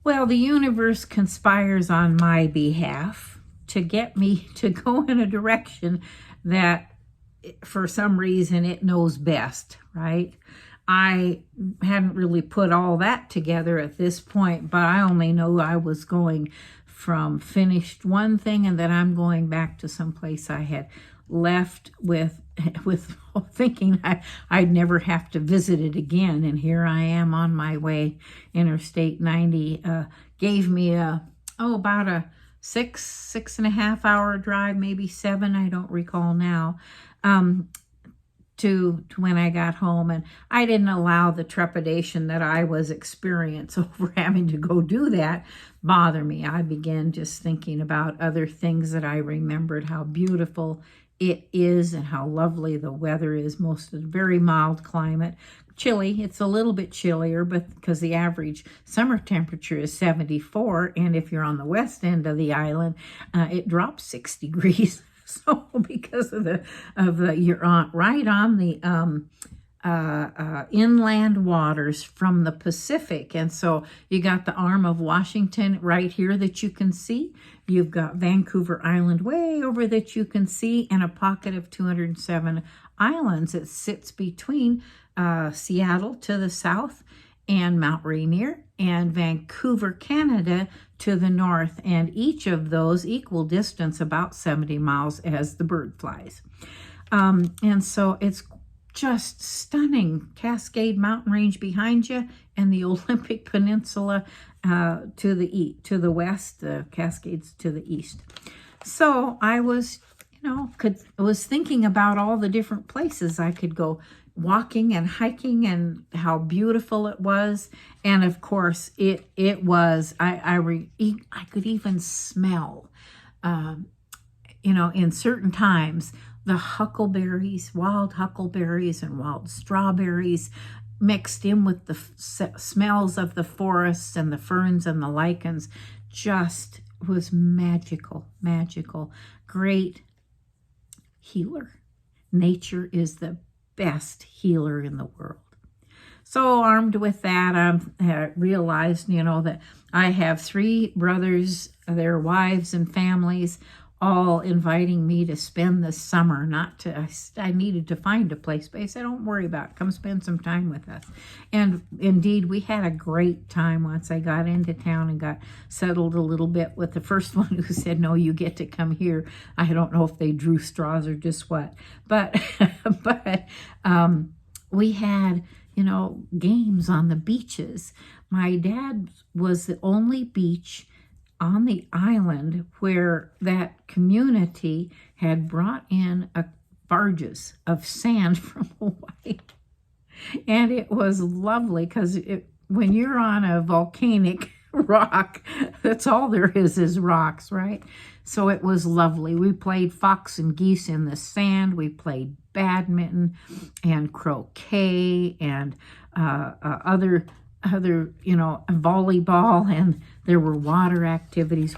Well, the universe conspires on my behalf to get me to go in a direction that for some reason it knows best, right? I hadn't really put all that together at this point, but I only know I was going from finished one thing and that I'm going back to some place I had left with thinking I'd never have to visit it again. And here I am on my way. Interstate 90 gave me about a 6.5 hour drive, maybe 7, I don't recall now, to when I got home. And I didn't allow the trepidation that I was experiencing over having to go do that bother me. I began just thinking about other things that I remembered, how beautiful it is and how lovely the weather is. Most of the very mild climate. Chilly, it's a little bit chillier, but because the average summer temperature is 74, and if you're on the west end of the island, it drops 6 degrees. So because of you're right on the inland waters from the Pacific, and so you got the arm of Washington right here that you can see. You've got Vancouver Island way over that you can see, and a pocket of 207 islands. It sits between Seattle to the south and Mount Rainier and Vancouver, Canada to the north, and each of those equal distance about 70 miles as the bird flies. And so it's just stunning. Cascade Mountain Range behind you and the Olympic Peninsula to the west, the Cascades to the east. So I was, was thinking about all the different places I could go walking and hiking and how beautiful it was. And of course it was, I could even smell, in certain times, the huckleberries, wild huckleberries and wild strawberries mixed in with the smells of the forests and the ferns and the lichens. Just was magical. Great healer. Nature is the best healer in the world. So armed with that, I realized, that I have 3 brothers, their wives and families, all inviting me to spend the summer. I needed to find a place, but I said, don't worry about it. Come spend some time with us. And indeed, we had a great time once I got into town and got settled a little bit with the first one who said, no, you get to come here. I don't know if they drew straws or just what, but we had, games on the beaches. My dad was the only beach on the island where that community had brought in barges of sand from Hawaii. And it was lovely because when you're on a volcanic rock, that's all there is rocks, right? So it was lovely. We played fox and geese in the sand. We played badminton and croquet and other volleyball, and there were water activities.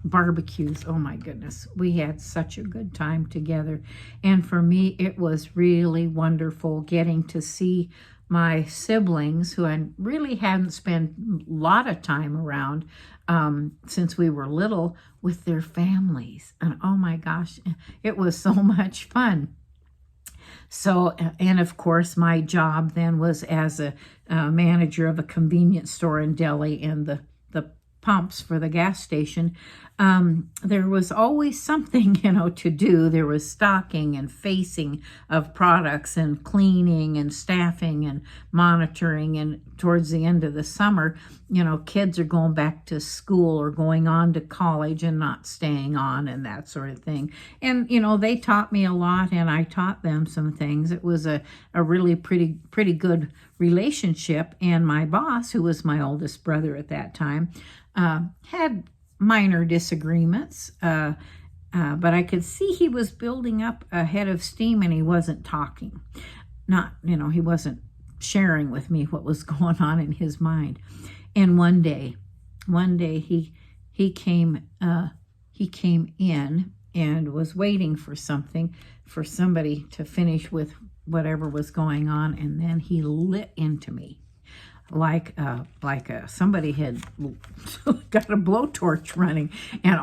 Barbecues, oh my goodness, we had such a good time together. And for me, it was really wonderful getting to see my siblings, who I really hadn't spent a lot of time around since we were little, with their families. And oh my gosh, it was so much fun. So, and of course, my job then was as a manager of a convenience store in Delhi, and the pumps for the gas station. There was always something, to do. There was stocking and facing of products and cleaning and staffing and monitoring. And towards the end of the summer, kids are going back to school or going on to college and not staying on and that sort of thing. And, they taught me a lot and I taught them some things. It was a really pretty good relationship. And my boss, who was my oldest brother at that time, had minor disagreements, but I could see he was building up a head of steam and he wasn't talking. He wasn't sharing with me what was going on in his mind. And one day he came in and was waiting for somebody to finish with whatever was going on, and then he lit into me. somebody had got a blowtorch running, and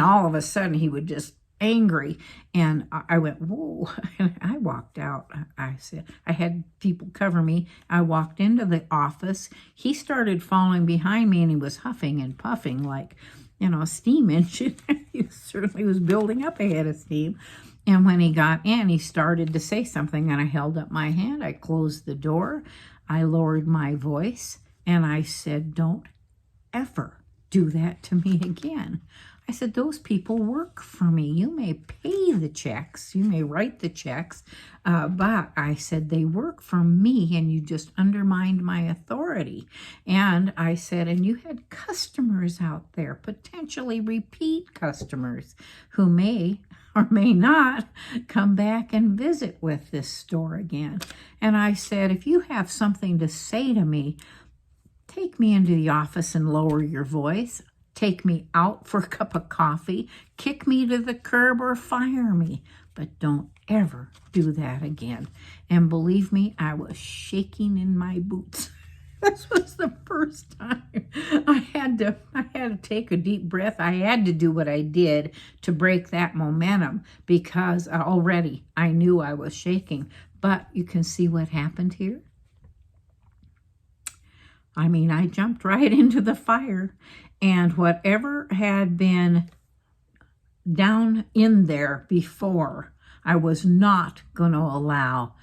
all of a sudden he would just angry, and I went, whoa, and I walked out. I said, I had people cover me. I walked into the office. He started following behind me, and he was huffing and puffing like, a steam engine. He certainly was building up a head of steam. And when he got in, he started to say something, and I held up my hand. I closed the door. I lowered my voice, and I said, don't ever do that to me again. I said, those people work for me. You may pay the checks, you may write the checks, but I said, they work for me, and you just undermined my authority. And I said, and you had customers out there, potentially repeat customers, who may or may not come back and visit with this store again. And I said, if you have something to say to me, take me into the office and lower your voice. Take me out for a cup of coffee, kick me to the curb, or fire me. But don't ever do that again. And believe me, I was shaking in my boots. This was the first time I had to take a deep breath. I had to do what I did to break that momentum, because already I knew I was shaking. But you can see what happened here. I jumped right into the fire, and whatever had been down in there before, I was not going to allow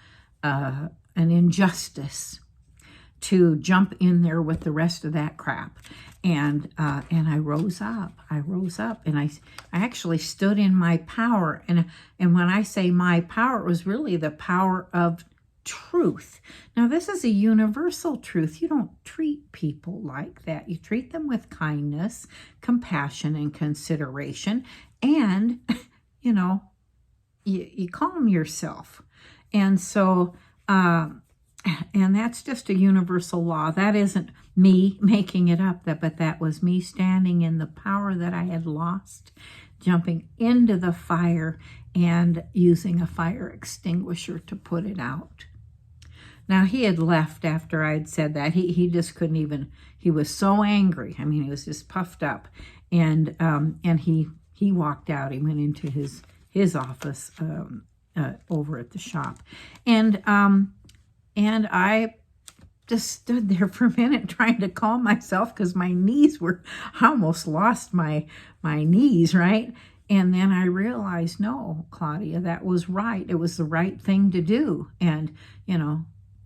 an injustice to jump in there with the rest of that crap. And I rose up. And I actually stood in my power. And when I say my power, it was really the power of truth. Now, this is a universal truth. You don't treat people like that. You treat them with kindness, compassion, and consideration. And, you calm yourself. And so, and that's just a universal law. That isn't me making it up, but that was me standing in the power that I had lost, jumping into the fire and using a fire extinguisher to put it out. Now, he had left after I'd said that. He just couldn't even, he was so angry. He was just puffed up. And he walked out. He went into his office over at the shop. And I just stood there for a minute trying to calm myself, because my knees were, I almost lost my knees, right? And then I realized, no, Claudia, that was right. It was the right thing to do. And,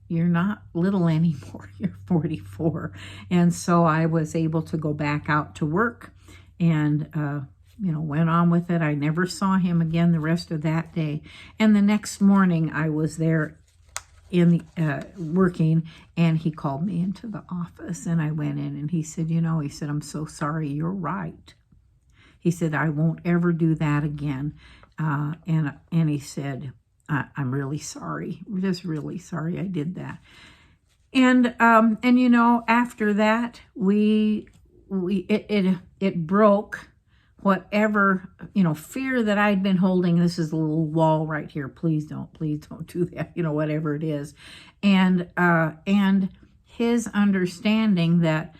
you're not little anymore. You're 44. And so I was able to go back out to work and, went on with it. I never saw him again the rest of that day. And the next morning I was there working, and he called me into the office, and I went in, and he said, I'm so sorry. You're right. He said, I won't ever do that again. And he said, I'm really sorry. Just really sorry I did that. And after that, it broke whatever, fear that I'd been holding. This is a little wall right here. Please don't do that, whatever it is. And his understanding that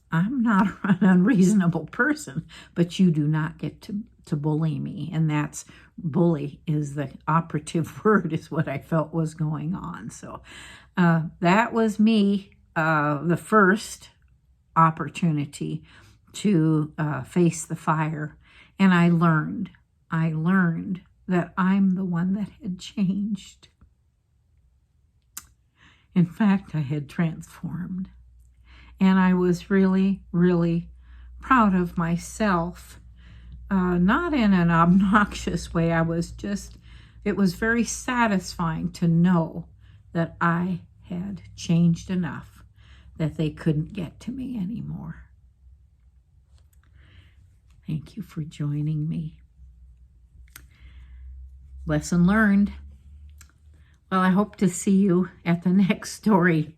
I'm not an unreasonable person, but you do not get to bully me. And that's, bully is the operative word, is what I felt was going on. So that was me, the first opportunity to face the fire. And I learned that I'm the one that had changed. In fact, I had transformed. And I was really, really proud of myself. Not in an obnoxious way. It was very satisfying to know that I had changed enough that they couldn't get to me anymore. Thank you for joining me. Lesson learned. Well, I hope to see you at the next story.